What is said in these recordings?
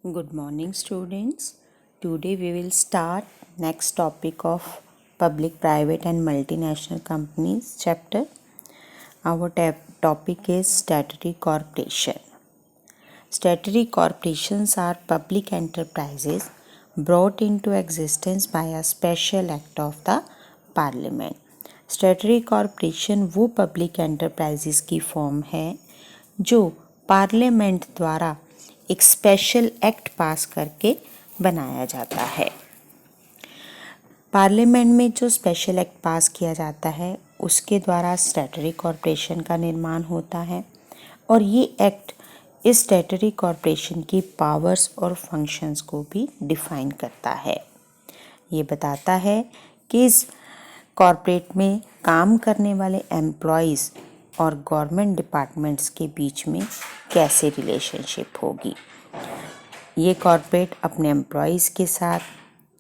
Good morning, students. Today we will start next topic of public, private and multinational companies chapter. Our topic is statutory corporation. Statutory corporations are public enterprises brought into existence by a special act of the Parliament. Statutory corporation वो public enterprises की form है जो parliament द्वारा एक special act पास करके बनाया जाता है। पार्लियामेंट में जो स्पेशल एक्ट पास किया जाता है उसके द्वारा स्टैट्यूटरी कॉरपोरेशन का निर्माण होता है और ये एक्ट इस स्टैट्यूटरी कॉरपोरेशन की पावर्स और फंक्शंस को भी डिफाइन करता है। ये बताता है कि इस कॉरपोरेट में काम करने वाले एम्प्लॉयज़ और गवर्नमेंट डिपार्टमेंट्स के बीच में कैसे रिलेशनशिप होगी। ये कॉरपोरेट अपने एम्प्लॉयज़ के साथ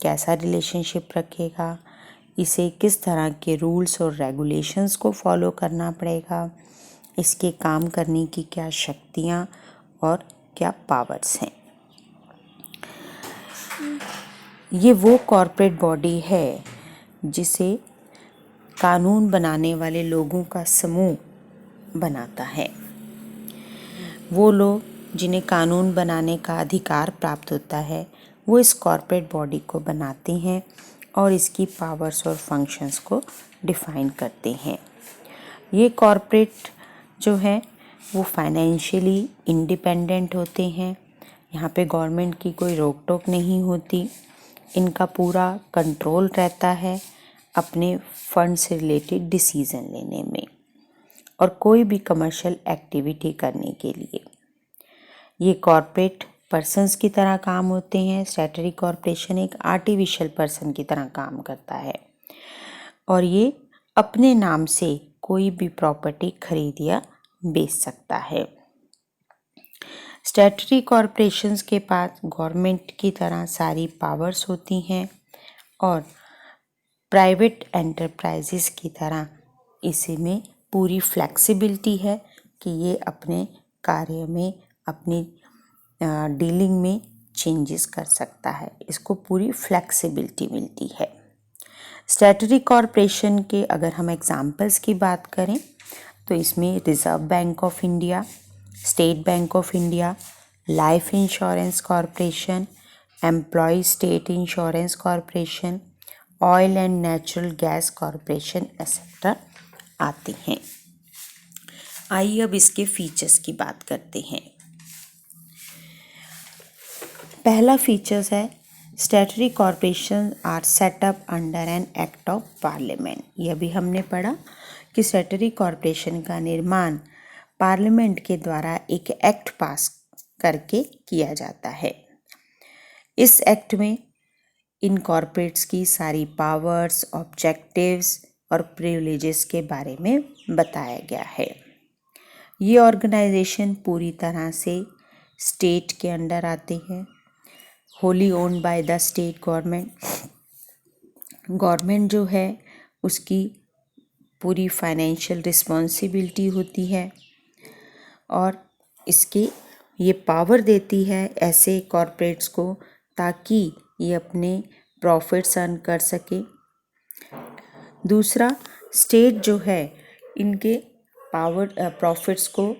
कैसा रिलेशनशिप रखेगा, इसे किस तरह के रूल्स और रेगुलेशंस को फॉलो करना पड़ेगा, इसके काम करने की क्या शक्तियाँ और क्या पावर्स हैं। ये वो कॉरपोरेट बॉडी है जिसे कानून बनाने वाले लोगों का समूह बनाता है। वो लोग जिन्हें कानून बनाने का अधिकार प्राप्त होता है वो इस कॉरपोरेट बॉडी को बनाते हैं और इसकी पावर्स और फंक्शंस को डिफाइन करते हैं। ये कॉरपोरेट जो है वो फाइनेंशियली इंडिपेंडेंट होते हैं। यहाँ पे गवर्नमेंट की कोई रोक टोक नहीं होती। इनका पूरा कंट्रोल रहता है अपने फंड से रिलेटेड डिसीज़न लेने में और कोई भी कमर्शियल एक्टिविटी करने के लिए। ये कॉरपोरेट पर्सन्स की तरह काम होते हैं। स्टैट्यूटरी कॉरपोरेशन एक आर्टिफिशियल पर्सन की तरह काम करता है और ये अपने नाम से कोई भी प्रॉपर्टी खरीद या बेच सकता है। स्टैट्यूटरी कॉरपोरेशंस के पास गवर्नमेंट की तरह सारी पावर्स होती हैं और प्राइवेट एंटरप्राइजेस की तरह इसमें पूरी फ्लेक्सिबिलिटी है कि ये अपने कार्य में अपनी डीलिंग में चेंजेस कर सकता है। इसको पूरी फ्लेक्सिबिलिटी मिलती है। स्टैट्यूटरी कॉरपोरेशन के अगर हम एग्जांपल्स की बात करें तो इसमें Reserve Bank of India, State Bank of India, Life Insurance Corporation, Employee State Insurance Corporation, Oil and Natural Gas Corporation etcetera आते हैं। आइए अब इसके फीचर्स की बात करते हैं। पहला फीचर्स है statutory corporation are set up under an act of parliament. ये अभी हमने पढ़ा कि स्टैट्यूटरी कॉरपोरेशन का निर्माण पार्लियामेंट के द्वारा एक एक्ट पास करके किया जाता है। इस एक्ट में इन कॉरपोरेट्स की सारी पावर्स, ऑब्जेक्टिव्स और प्रिविलेजेस के बारे में बताया गया है। ये ऑर्गेनाइजेशन पूरी तरह से स्टेट के अंडर आते हैं, wholly owned by the state government. Government जो है उसकी पूरी फाइनेंशियल रिस्पॉन्सिबिलिटी होती है और इसकी ये पावर देती है ऐसे कॉरपोरेट्स को ताकि ये अपने प्रॉफिट्स अर्न कर सके। दूसरा, स्टेट जो है इनके प्रॉफिट्स को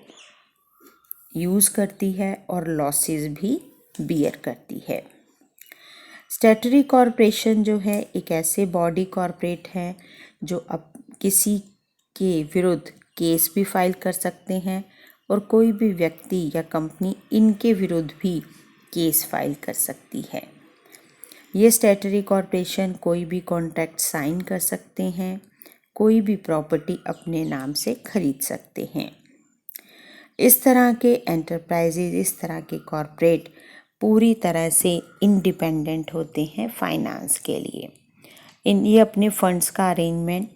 यूज़ करती है और लॉसेस भी बियर करती है। स्टैट्यूटरी कॉरपोरेशन जो है एक ऐसे बॉडी कॉरपोरेट है जो अब किसी के विरुद्ध केस भी फाइल कर सकते हैं और कोई भी व्यक्ति या कंपनी इनके विरुद्ध भी केस फाइल कर सकती है। ये स्टैट्यूटरी कॉरपोरेशन कोई भी कॉन्ट्रैक्ट साइन कर सकते हैं, कोई भी प्रॉपर्टी अपने नाम से खरीद सकते हैं। इस तरह के एंटरप्राइजेज, इस तरह के कॉरपोरेट पूरी तरह से इंडिपेंडेंट होते हैं फाइनेंस के लिए। ये अपने फंड्स का अरेंजमेंट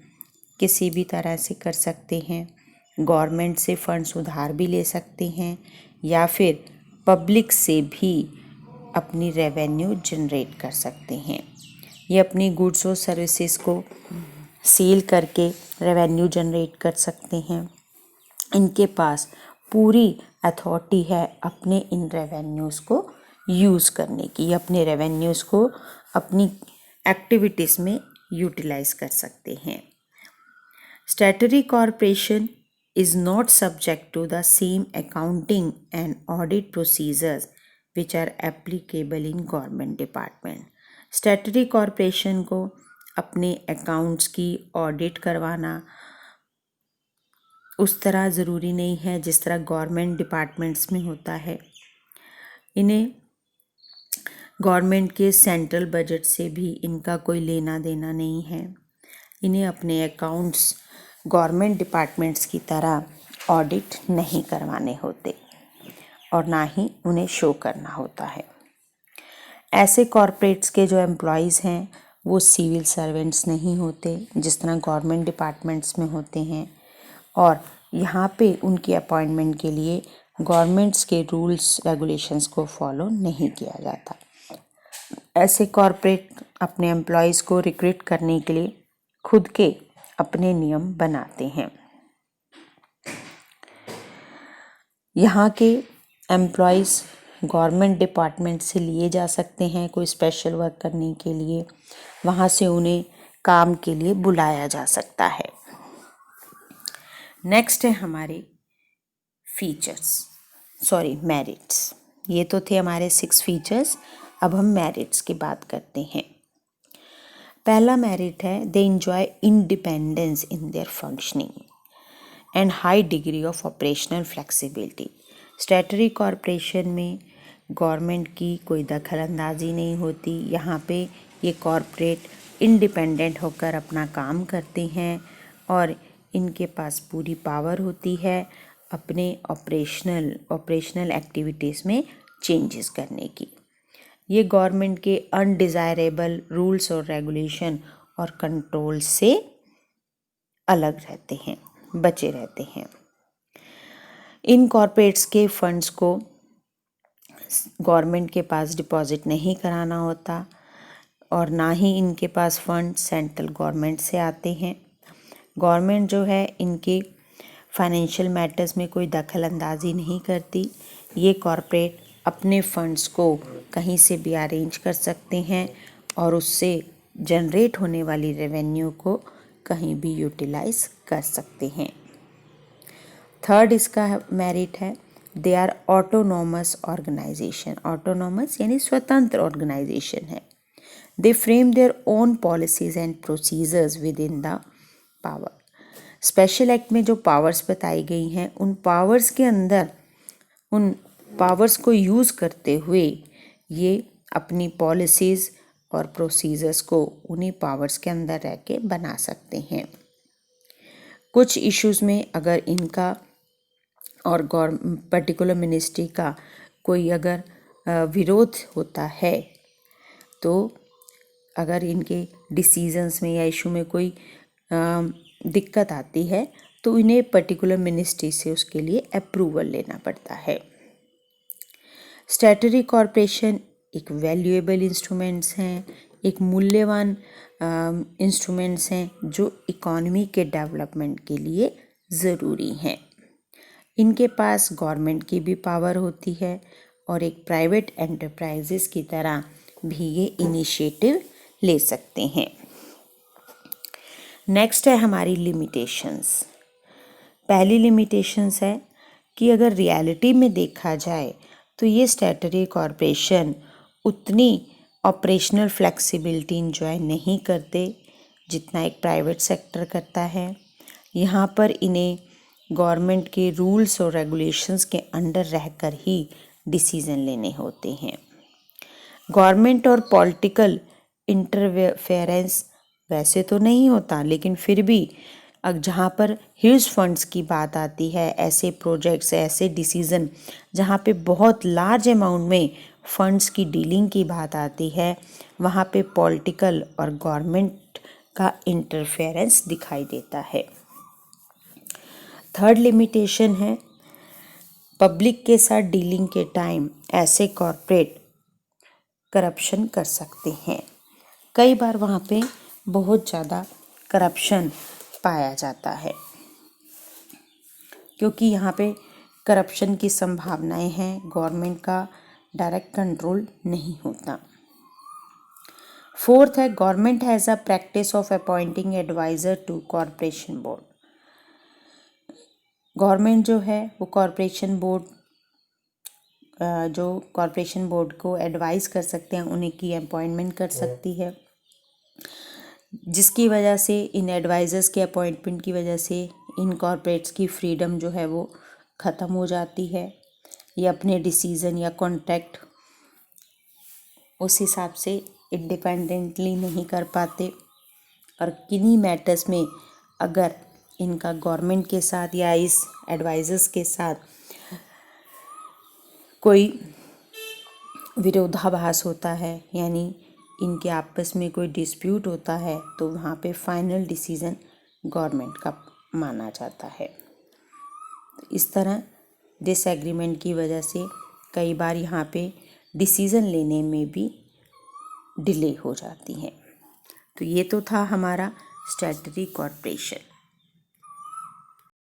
किसी भी तरह से कर सकते हैं। गवर्नमेंट से फंड्स उधार भी ले सकते हैं या फिर पब्लिक से भी अपनी रेवेन्यू जनरेट कर सकते हैं। ये अपनी गुड्स और सर्विसेज को सेल करके रेवेन्यू जनरेट कर सकते हैं। इनके पास पूरी अथॉरिटी है अपने इन रेवेन्यूज़ को यूज़ करने की, अपने रेवेन्यूज़ को अपनी एक्टिविटीज़ में यूटिलाइज कर सकते हैं। Statutory corporation is not subject to the same accounting and audit procedures which are applicable in government department. Statutory corporation को अपने अकाउंट्स की ऑडिट करवाना उस तरह ज़रूरी नहीं है जिस तरह गवर्नमेंट डिपार्टमेंट्स में होता है। इन्हें गवर्नमेंट के सेंट्रल बजट से भी इनका कोई लेना देना नहीं है। इन्हें अपने अकाउंट्स गवर्नमेंट डिपार्टमेंट्स की तरह ऑडिट नहीं करवाने होते और ना ही उन्हें शो करना होता है। ऐसे कॉरपोरेट्स के जो एम्प्लॉयज़ हैं वो सिविल सर्वेंट्स नहीं होते जिस तरह गवर्नमेंट डिपार्टमेंट्स में होते हैं, और यहाँ पे उनकी अपॉइंटमेंट के लिए गवर्नमेंट्स के रूल्स रेगुलेशंस को फॉलो नहीं किया जाता। ऐसे कॉरपोरेट अपने एम्प्लॉयज़ को रिक्रूट करने के लिए खुद के अपने नियम बनाते हैं। यहाँ के एम्प्लॉयज़ गवर्नमेंट डिपार्टमेंट से लिए जा सकते हैं कोई स्पेशल वर्क करने के लिए, वहाँ से उन्हें काम के लिए बुलाया जा सकता है। नेक्स्ट है हमारे मेरिट्स। ये तो थे हमारे 6 फीचर्स। अब हम मेरिट्स की बात करते हैं। पहला मेरिट है they enjoy independence in their functioning and high degree of operational flexibility. Statutory corporation में गवर्नमेंट की कोई दखल अंदाजी नहीं होती। यहाँ पे ये कॉर्पोरेट इंडिपेंडेंट होकर अपना काम करते हैं और इनके पास पूरी पावर होती है अपने ऑपरेशनल एक्टिविटीज़ में चेंजेस करने की। ये गवर्नमेंट के अनडिज़ायरेबल रूल्स और रेगुलेशन और कंट्रोल से अलग रहते हैं, बचे रहते हैं। इन कॉर्पोरेट्स के फंड्स को गवर्नमेंट के पास डिपॉजिट नहीं कराना होता और ना ही इनके पास फंड सेंट्रल गवर्नमेंट से आते हैं। गवर्नमेंट जो है इनके फाइनेंशियल मैटर्स में कोई दखल अंदाजी नहीं करती। ये कॉर्पोरेट अपने फंड्स को कहीं से भी अरेंज कर सकते हैं और उससे जनरेट होने वाली रेवेन्यू को कहीं भी यूटिलाइज कर सकते हैं। थर्ड इसका मेरिट है they are autonomous organization. Autonomous यानी स्वतंत्र ऑर्गेनाइजेशन है। They frame their own policies and procedures within the power. Special act में जो पावर्स बताई गई हैं उन पावर्स के अंदर उन पावर्स को यूज़ करते हुए ये अपनी पॉलिसीज़ और प्रोसीजर्स को उन्हीं पावर्स के अंदर रह के बना सकते हैं। कुछ इश्यूज़ में अगर इनका और पर्टिकुलर मिनिस्ट्री का कोई अगर विरोध होता है तो अगर इनके डिसीजंस में या इशू में कोई दिक्कत आती है तो इन्हें पर्टिकुलर मिनिस्ट्री से उसके लिए अप्रूवल लेना पड़ता है। स्टैट्यूटरी कॉर्पोरेशन एक वैल्यूएबल इंस्ट्रूमेंट्स हैं, एक मूल्यवान इंस्ट्रूमेंट्स हैं जो इकॉनमी के डेवलपमेंट के लिए ज़रूरी हैं। इनके पास गवर्नमेंट की भी पावर होती है और एक प्राइवेट एंटरप्राइजेस की तरह भी ये इनिशिएटिव ले सकते हैं। नेक्स्ट है हमारी लिमिटेशंस। पहली लिमिटेशंस है कि अगर रियलिटी में देखा जाए तो ये स्टैट्यूटरी कॉर्पोरेशन उतनी ऑपरेशनल फ्लेक्सिबिलिटी इंजॉय नहीं करते जितना एक प्राइवेट सेक्टर करता है। यहाँ पर इन्हें गवर्नमेंट के रूल्स और रेगुलेशंस के अंडर रहकर ही डिसीज़न लेने होते हैं। गवर्नमेंट और पॉलिटिकल इंटरफेरेंस वैसे तो नहीं होता, लेकिन फिर भी जहाँ पर ह्यूज फंड्स की बात आती है, ऐसे प्रोजेक्ट्स, ऐसे डिसीज़न जहाँ पे बहुत लार्ज अमाउंट में फंड्स की डीलिंग की बात आती है, वहाँ पे पॉलिटिकल और गवर्नमेंट का इंटरफेरेंस दिखाई देता है। थर्ड लिमिटेशन है पब्लिक के साथ डीलिंग के टाइम ऐसे कॉर्पोरेट करप्शन कर सकते हैं। कई बार वहाँ पे बहुत ज़्यादा करप्शन पाया जाता है क्योंकि यहाँ पे करप्शन की संभावनाएं हैं। गवर्नमेंट का डायरेक्ट कंट्रोल नहीं होता। फोर्थ है government has a practice of appointing advisor to corporation board. Government जो है वो कॉरपोरेशन बोर्ड को एडवाइस कर सकते हैं, उन्हें की अपॉइंटमेंट कर सकती है, जिसकी वजह से इन एडवाइज़र्स के अपॉइंटमेंट की वजह से इन कॉरपोरेट्स की फ्रीडम जो है वो ख़त्म हो जाती है। ये अपने डिसीज़न या कॉन्ट्रैक्ट उस हिसाब से इंडिपेंडेंटली नहीं कर पाते, और किन्हीं मैटर्स में अगर इनका गवर्नमेंट के साथ या इस एडवाइज़र्स के साथ कोई विरोधाभास होता है, यानी इनके आपस में कोई डिस्प्यूट होता है, तो वहाँ पे फाइनल डिसीज़न गवर्नमेंट का माना जाता है। इस तरह डिसएग्रीमेंट की वजह से कई बार यहाँ पे डिसीज़न लेने में भी डिले हो जाती हैं। तो ये तो था हमारा स्टैट्यूटरी कॉर्पोरेशन।